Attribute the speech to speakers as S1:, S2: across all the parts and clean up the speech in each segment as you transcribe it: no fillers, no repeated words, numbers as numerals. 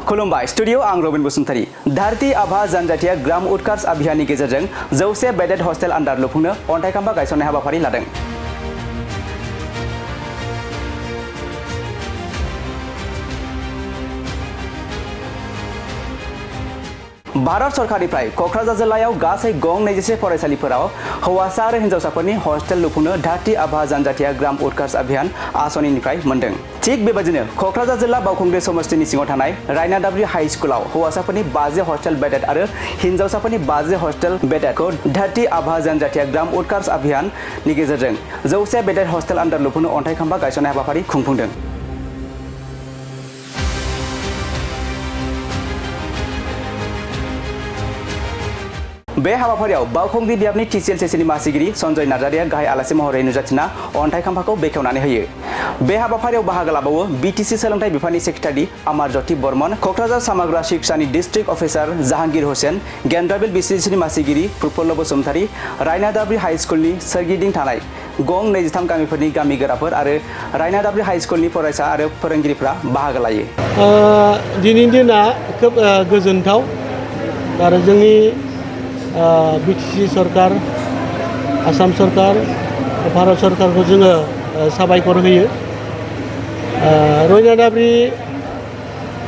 S1: खुलुमबाय स्टुडियो आं रबिन बसुमतारी धरती आभा जनजातिया ग्राम उत्कर्ष अभियाननि गेजेरजों 100 बेडेड हस्टेल आन्दार लुफुंनो अन्थाइ खाम्फा गायसननाय हाबाफारि लादों। भारत सरकारनिफ्राय कक्राझार जिल्लायाव गासै गं 24 फरायसालिफोराव हौवासा आरो हिन्जावसाफोरनि हस्टेल लुफुंनो धरती आभा जनजातिया ग्राम उत्कर्ष अभियान आसनिनिफ्राय मोनदों। थिग बेबायदिनो कक्राझार जिल्ला बावखुंग्रि समष्टिनि सिङाव थानाय रायनादाब्रि हाइ स्कुलाव हौवासाफोरनि 50 हस्टेल बेडेड आरो हिन्जावसाफोरनि 50 हस्टेल बेडेडखौ धरती आभा जनजातिया ग्राम उत्कर्ष अभियाननि गेजेरजों 100 बेडेड हस्टेल आन्दार लुफुंनो अन्थाइ खाम्फा गायसननाय हाबाफारि खुंफुंदों। बे हाबाफारियाव बावखुंग्रि बियाबनि TCLCCनि मासिगिरि सन्जय नार्जारिया गाहाय आलासि महरै नुजाथिना अन्थाइ खाम्फाखौ बेखेवनानै होयो। बे हाबाफारियाव बाहागो लाबावो BTC सोलोंथाइ बिफाननि सेक्रेटारि अमर ज्योति बर्मन, कक्राझार सामग्रा शिक्षानि डिस्ट्रिक्ट अफिसार जहांगीर हुसैन, गेन्द्राबिल BCCनि मासिगिरि प्रफुल्ल बसुमतारी, रायनादाब्रि हाइ स्कुलनि सोरगिदिं थानाय गं 23 गामिफोरनि गामिगोराफोर आरो रायनादाब्रि हाइ स्कुलनि फरायसा आरो फोरोंगिरिफ्रा बाहागो लायो।
S2: दिनैनि दिना खोब गोजोनथाव आरो जोंनि BTC सरकार, आसाम सरकार, भारत सरकारखौ जोङो साबायखर होयो। रायनादाब्रि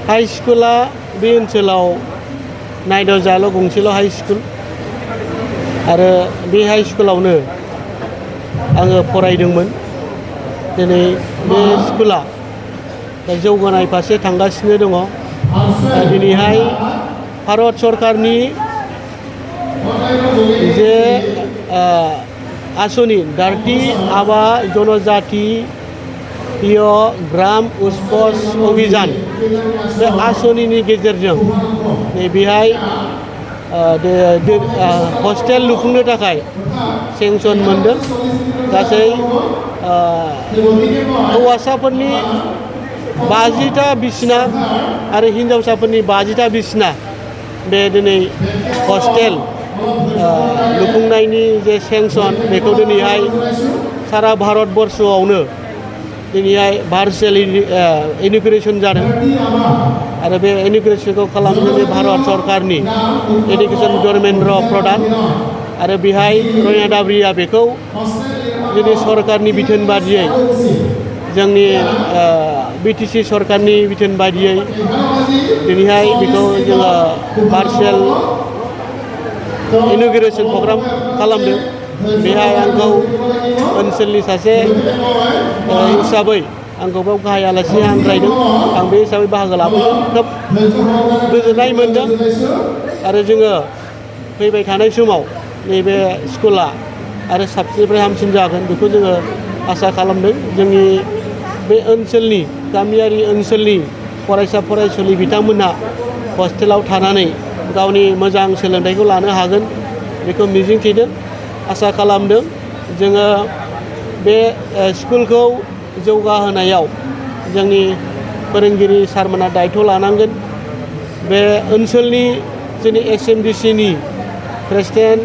S2: हाइ स्कुला बे ओनसोलाव नायदावजाल' गंसेल' हाइ स्कुल आरो बे हाइ स्कुलावनो आङो फरायदोंमोन। दिनै बे स्कुला जौगानाय फारसे थांगासिनो दङ। दिनैहाय भारत सरकारनि जे आसनि धरती आभा जनजाति ग्राम उत्कर्ष अभियान बे आसनिनि गेजेरजों बेहाय हस्टेल लुफुंनो थाखाय सेंसन मोनदों। गासै हौवासाफोरनि 50टा बिसिना आरो हिन्जावसाफोरनि 50टा बिसिना बे दिनै हस्टेल लुफुंनायनि जे सेंसन बेखौ दिनैहाय सारा भारत बर्षआवनो दिनैहाय भार्चुवेल इन'ग्रेसन जादों आरो बे इन'ग्रेसनखौ खालामदों बे भारत सरकारनि एडुकेसन धर्मेन्द्र प्रधान आरो बेहाय रायनादाब्रिया बेखौ जोंनि सरकारनि बिथोन बादियै जोंनि BTC सरकारनि बिथोन बादियै दिनैहाय बेखौ जोङो भार्चुवेल इन'ग्रेसन प्रग्राम खालामदों। बेहाय आंखौ ओनसोलनि सासे हिसाबै आंखौ बेयाव गाहाय आलासि हांख्रायदों। आं बे हिसाबै बाहागो लाफैदों। खोब गोजोननाय मोनदों आरो जोङो फैबाय थानाय समाव नैबे स्कुला आरो साबसिननिफ्राय हामसिन जागोन बेखौ जोङो आसा खालामदों। जोंनि बे ओनसोलनि गामियारि ओनसोलनि फरायसा फरायसुलि बिथांमोनहा हस्टेलाव थानानै गावनि मोजां सोलोंथाइखौ लानो हागोन बेखौ मिजिंथिदों, आसा खालामदों। जोङो बे स्कुलखौ जौगाहोनायाव जोंनि फोरोंगिरि सारमोनहा दायथ' लानांगोन। बे ओनसोलनि जोंनि SMDCनि प्रेसिडेन्ट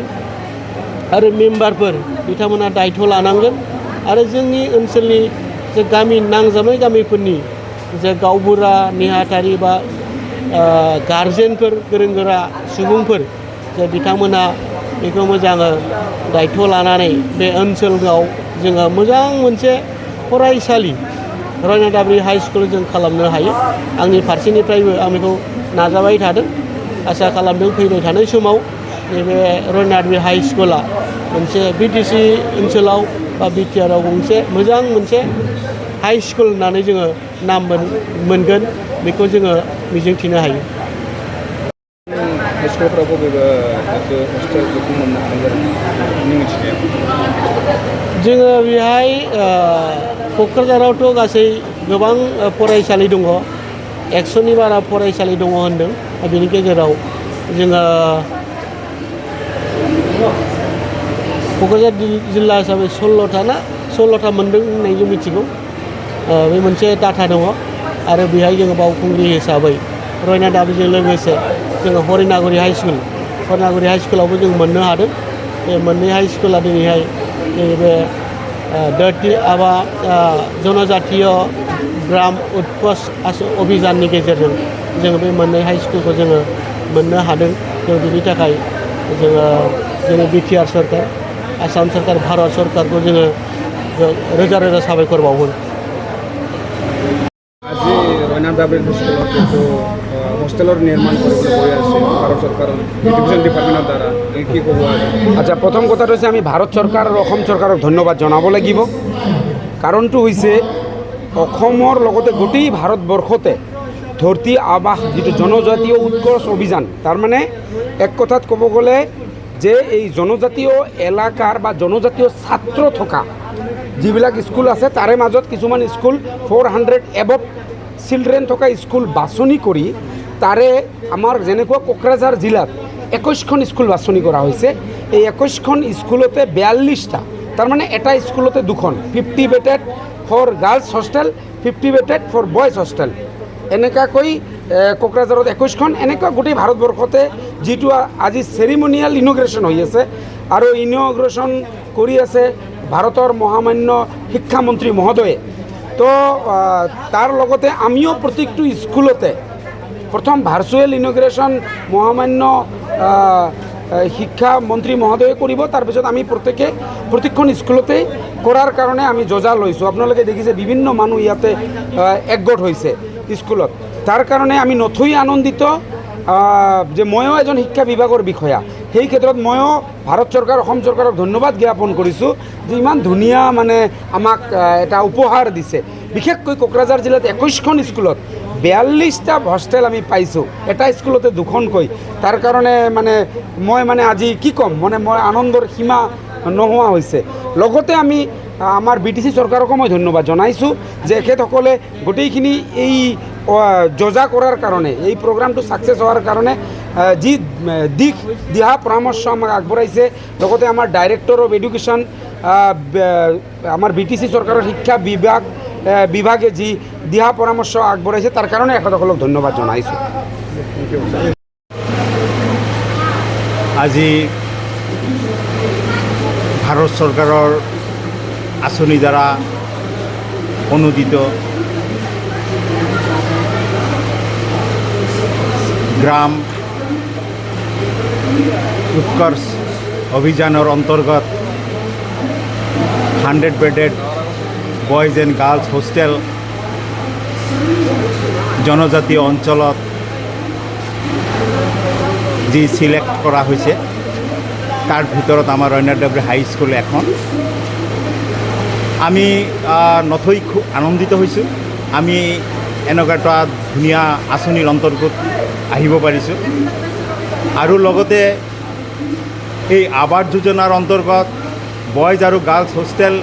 S2: आरो मेम्बारफोर बिथांमोनहा दायथ' लानांगोन आरो जोंनि ओनसोलनि जे गामि नांजाबनाय गामिफोरनि जे गावबुरा नेहाथारि बा गारजेनफोर गोरों गोरा सुबुंफोर जे बिथांमोना बेखौ मोजाङै दायथ' लानानै बे ओनसोलाव जोङो मोजां मोनसे फरायसालि रायनादाब्रि हाइ स्कुल जों खालामनो हायो। आंनि फारसेनिफ्रायबो आं बेखौ नाजाबाय थादों। आसा खालामदों फैबाय थानाय समाव नैबे रायनादाब्रि हाइ स्कुला मोनसे BTC ओनसोलाव बा BTRआव गंसे मोजां मोनसे हाइ स्कुल होननानै जोङो नाम मोनगोन बेखौ जोङो मिजिंथिनो हायो।
S3: स्कुलफोराव बबेबा हस्टेल बेखौ मोननो हानाय जादों नोंनि मिथिनायाव?
S2: जोङो बेहाय क'क्राझारावथ' गासै गोबां फरायसालि दङ। 100नि बारा फरायसालि दङ होनदों। बेनि गेजेराव जोङो क'क्राझार जिल्ला हिसाबै 16था मोनदों होननाय जों मिथिगौ। बे मोनसे डाटा दङ आरो बेहाय जोङो बावखुंग्रि हिसाबै रायनादाब्रिजों लोगोसे जोङो हरिनागुरि हाइ स्कुलावबो जों मोननो हादों। बे मोननै हाइ स्कुला दिनैहाय बे धरती आभा जनजातीय ग्राम उत्कर्ष अभियाननि गेजेरजों जोङो बे मोननै हाइ स्कुलखौ जोङो मोननो हादों। जों बिनि थाखाय जोङो जोंनि बिटिआर सरकार, आसाम सरकार, भारत सरकारखौ जोङो रोजा रोजा साबायखर बावो।
S3: আজি ৰয়না দাবৰী হোষ্টেলত কিন্তু হোষ্টেলৰ নিৰ্মাণ কৰিবলৈ গৈ আছে ভাৰত চৰকাৰৰ এডুকেশ্যন ডিপাৰ্টমেণ্টৰ দ্বাৰা কি ক'ব?
S4: আচ্ছা, প্ৰথম কথাটো হৈছে আমি ভাৰত চৰকাৰ আৰু অসম চৰকাৰক ধন্যবাদ জনাব লাগিব। কাৰণটো হৈছে অসমৰ লগতে গোটেই ভাৰতবৰ্ষতে ধৰতী আৱাস যিটো জনজাতীয় উৎকৰ্ষ অভিযান, তাৰমানে এক কথাত ক'ব গ'লে যে এই জনজাতীয় এলেকাৰ বা জনজাতীয় ছাত্ৰ থকা যিবিলাক স্কুল আছে তাৰে মাজত কিছুমান স্কুল 400 এবভ চিলড্ৰেন থকা স্কুল বাছনি কৰি তাৰে আমাৰ যেনেকুৱা কোকৰাঝাৰ জিলাত 21খন স্কুল বাছনি কৰা হৈছে। এই 21খন স্কুলতে 42টা, তাৰমানে এটা স্কুলতে 2খন, 50 bedded for girls hostel, 50 bedded for boys hostel, এনেকুৱাকৈ কোকৰাঝাৰত 21খন, এনেকুৱা গোটেই ভাৰতবৰ্ষতে যিটো আজি চেৰিমনিয়েল ইনগ্ৰেশ্যন হৈ আছে আৰু ইনগ্ৰেশ্যন কৰি আছে ভাৰতৰ মহামান্য শিক্ষামন্ত্ৰী মহোদয়ে। তো তাৰ লগতে আমিও প্ৰত্যেকটো স্কুলতে প্ৰথম ভাৰ্চুৱেল ইনগ্ৰেশ্যন মহামান্য শিক্ষামন্ত্ৰী মহোদয়ে কৰিব, তাৰপিছত আমি প্ৰত্যেকখন স্কুলতেই কৰাৰ কাৰণে আমি যোজা লৈছোঁ। আপোনালোকে দেখিছে বিভিন্ন মানুহ ইয়াতে একগোট হৈছে স্কুলত। তাৰ কাৰণে আমি নথৈ আনন্দিত যে ময়ো এজন শিক্ষা বিভাগৰ বিষয়া, সেই ক্ষেত্ৰত ময়ো ভাৰত চৰকাৰ, অসম চৰকাৰক ধন্যবাদ জ্ঞাপন কৰিছোঁ যে ইমান ধুনীয়া মানে আমাক এটা উপহাৰ দিছে। বিশেষকৈ কোকৰাঝাৰ জিলাত 21খন স্কুলত 42টা হোষ্টেল আমি পাইছোঁ, এটা স্কুলতে 2খনকৈ। তাৰ কাৰণে মই আজি কি ক'ম, মই আনন্দৰ সীমা নোহোৱা হৈছে। লগতে আমি আমাৰ BTC চৰকাৰকো মই ধন্যবাদ জনাইছোঁ যে এখেতসকলে গোটেইখিনি এই যোজা কৰাৰ কাৰণে, এই প্ৰগ্ৰামটো ছাকচেছ হোৱাৰ কাৰণে যি দিহা পৰামৰ্শ আমাক আগবঢ়াইছে, লগতে আমাৰ ডাইৰেক্টৰ অফ এডুকেশ্যন আমাৰ BTC চৰকাৰৰ শিক্ষা বিভাগে যি দিহা পৰামৰ্শ আগবঢ়াইছে তাৰ কাৰণে এখেতসকলক ধন্যবাদ জনাইছোঁ।
S5: আজি ভাৰত চৰকাৰৰ আঁচনি দ্বাৰা অনুদিত গ্ৰাম উৎকৰ্ষ অভিযানৰ অন্তৰ্গত 100 bedded boys and girls hostel জনজাতীয় অঞ্চলত যি চিলেক্ট কৰা হৈছে তাৰ ভিতৰত আমাৰ ৰয়না দাবৰী হাই স্কুল এখন। আমি নথৈ খুব আনন্দিত হৈছোঁ, আমি এনেকুৱা এটা ধুনীয়া আঁচনিৰ অন্তৰ্গত আহিব পাৰিছোঁ। আৰু লগতে এই আৱাস যোজনাৰ অন্তৰ্গত বয়জ আৰু গাৰ্লছ হোষ্টেল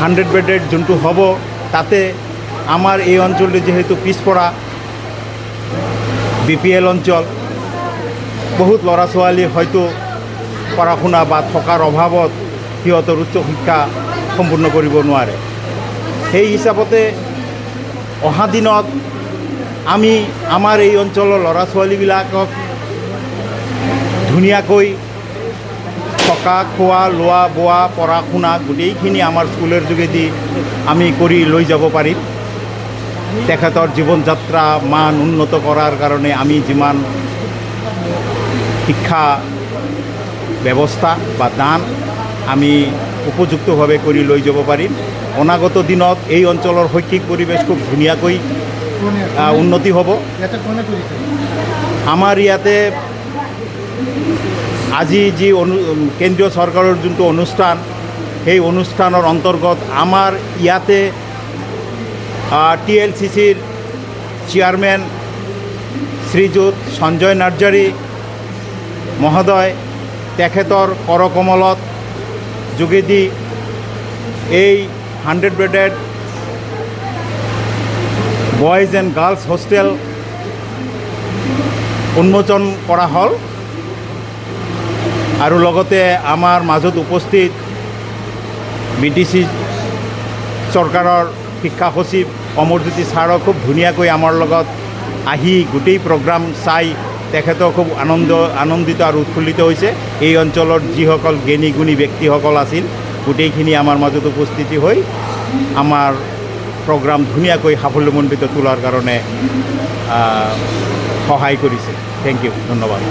S5: 100 বেডেড যোনটো হ'ব, তাতে আমাৰ এই অঞ্চলটো যিহেতু পিছপৰা BPL অঞ্চল, বহুত ল'ৰা ছোৱালী হয়তো পঢ়া শুনা বা থকাৰ অভাৱত সিহঁতৰ উচ্চ শিক্ষা সম্পূৰ্ণ কৰিব নোৱাৰে। সেই হিচাপতে অহা দিনত আমি আমাৰ এই অঞ্চলৰ ল'ৰা ছোৱালীবিলাকক ধুনীয়াকৈ থকা, খোৱা, লোৱা, বোৱা, পঢ়া শুনা গোটেইখিনি আমাৰ স্কুলৰ যোগেদি আমি কৰি লৈ যাব পাৰিম। তেখেতৰ জীৱন যাত্ৰা মান উন্নত কৰাৰ কাৰণে আমি যিমান শিক্ষা ব্যৱস্থা বা দান আমি উপযুক্তভাৱে কৰি লৈ যাব পাৰিম। অনাগত দিনত এই অঞ্চলৰ শৈক্ষিক পৰিৱেশ খুব ধুনীয়াকৈ উন্নতি হ'ব। আমাৰ ইয়াতে আজি যি কেন্দ্ৰীয় চৰকাৰৰ যোনটো অনুষ্ঠান, সেই অনুষ্ঠানৰ অন্তৰ্গত আমাৰ ইয়াতে TLCCৰ চেয়াৰমেন শ্ৰীযুত সঞ্জয় নাৰ্জাৰী মহোদয়, তেখেতৰ কৰকমলত যোগেদি এই 100 bedded boys and girls hostel উন্মোচন কৰা হ'ল। আৰু লগতে আমাৰ মাজত উপস্থিত BTC চৰকাৰৰ শিক্ষা সচিব অমৰজ্যোতি ছাৰো খুব ধুনীয়াকৈ আমাৰ লগত আহি গোটেই প্ৰগ্ৰাম চাই তেখেতো খুব আনন্দিত আৰু উৎফুল্লিত হৈছে। এই অঞ্চলৰ যিসকল জ্ঞানী গুণী ব্যক্তিসকল আছিল গোটেইখিনি আমাৰ মাজত উপস্থিতি হৈ আমাৰ প্ৰগ্ৰাম ধুনীয়াকৈ সাফল্যমণ্ডিত তোলাৰ কাৰণে সহায় কৰিছে। থেংক ইউ, ধন্যবাদ।